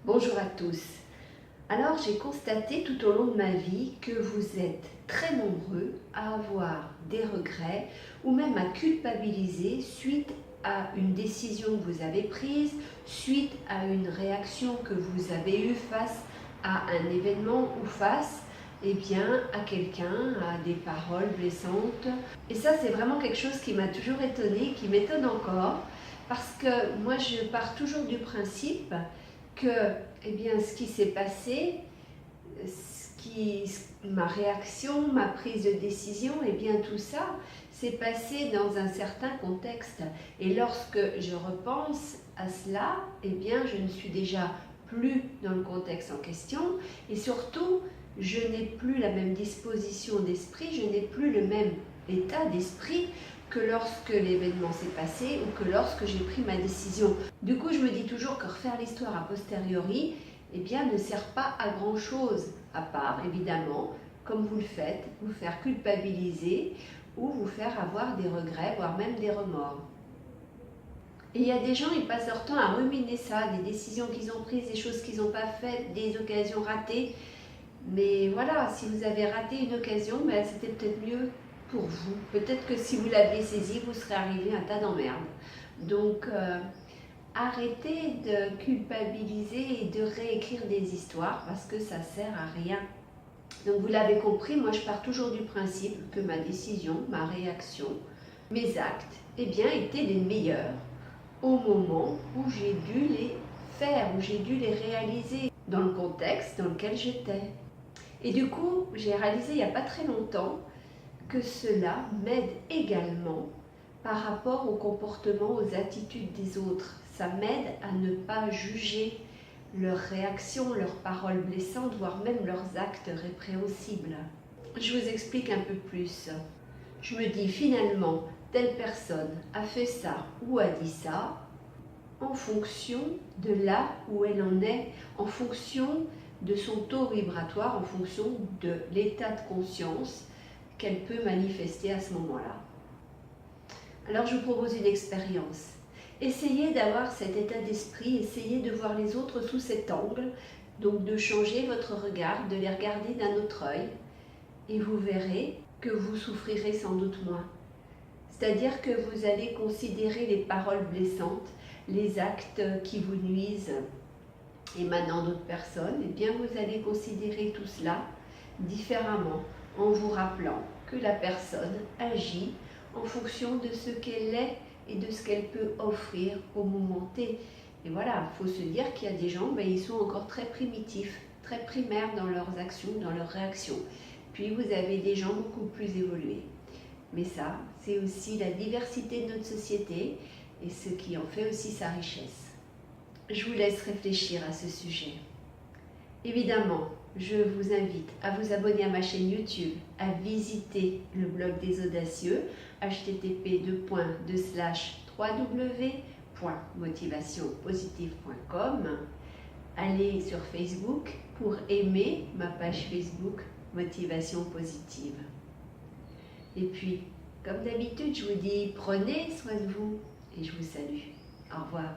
Bonjour à tous. Alors j'ai constaté tout au long de ma vie que vous êtes très nombreux à avoir des regrets ou même à culpabiliser suite à une décision que vous avez prise, suite à une réaction que vous avez eue face à un événement ou face à quelqu'un, à des paroles blessantes. Et ça c'est vraiment quelque chose qui m'a toujours étonnée, qui m'étonne encore, parce que moi je pars toujours du principe que ce qui s'est passé, ma réaction, ma prise de décision, tout ça s'est passé dans un certain contexte. Et lorsque je repense à cela, je ne suis déjà plus dans le contexte en question et surtout, je n'ai plus la même disposition d'esprit, je n'ai plus le même état d'esprit que lorsque l'événement s'est passé ou que lorsque j'ai pris ma décision. Du coup, je me dis toujours que refaire l'histoire a posteriori ne sert pas à grand chose, à part, évidemment, comme vous le faites, vous faire culpabiliser ou vous faire avoir des regrets, voire même des remords. Et il y a des gens, ils passent leur temps à ruminer ça, des décisions qu'ils ont prises, des choses qu'ils n'ont pas faites, des occasions ratées. Mais voilà, si vous avez raté une occasion, c'était peut-être mieux pour vous. Peut-être que si vous l'aviez saisi, vous serez arrivé à un tas d'emmerdes. Donc, arrêtez de culpabiliser et de réécrire des histoires parce que ça sert à rien. Donc, vous l'avez compris, moi je pars toujours du principe que ma décision, ma réaction, mes actes, étaient les meilleurs au moment où j'ai dû les faire, où j'ai dû les réaliser dans le contexte dans lequel j'étais. Et du coup, j'ai réalisé il n'y a pas très longtemps que cela m'aide également par rapport au comportement, aux attitudes des autres. Ça m'aide à ne pas juger leurs réactions, leurs paroles blessantes, voire même leurs actes répréhensibles. Je vous explique un peu plus. Je me dis finalement, telle personne a fait ça ou a dit ça en fonction de là où elle en est, en fonction de son taux vibratoire, en fonction de l'état de conscience qu'elle peut manifester à ce moment-là. Alors je vous propose une expérience. Essayez d'avoir cet état d'esprit, essayez de voir les autres sous cet angle, donc de changer votre regard, de les regarder d'un autre œil, et vous verrez que vous souffrirez sans doute moins. C'est-à-dire que vous allez considérer les paroles blessantes, les actes qui vous nuisent émanant d'autres personnes, vous allez considérer tout cela différemment en vous rappelant que la personne agit en fonction de ce qu'elle est et de ce qu'elle peut offrir au moment T. Et voilà, il faut se dire qu'il y a des gens, ils sont encore très primitifs, très primaires dans leurs actions, dans leurs réactions. Puis vous avez des gens beaucoup plus évolués. Mais ça, c'est aussi la diversité de notre société et ce qui en fait aussi sa richesse. Je vous laisse réfléchir à ce sujet. Évidemment, je vous invite à vous abonner à ma chaîne YouTube, à visiter le blog des audacieux, http://www.motivationpositive.com. Allez sur Facebook pour aimer ma page Facebook Motivation Positive. Et puis, comme d'habitude, je vous dis prenez soin de vous et je vous salue. Au revoir.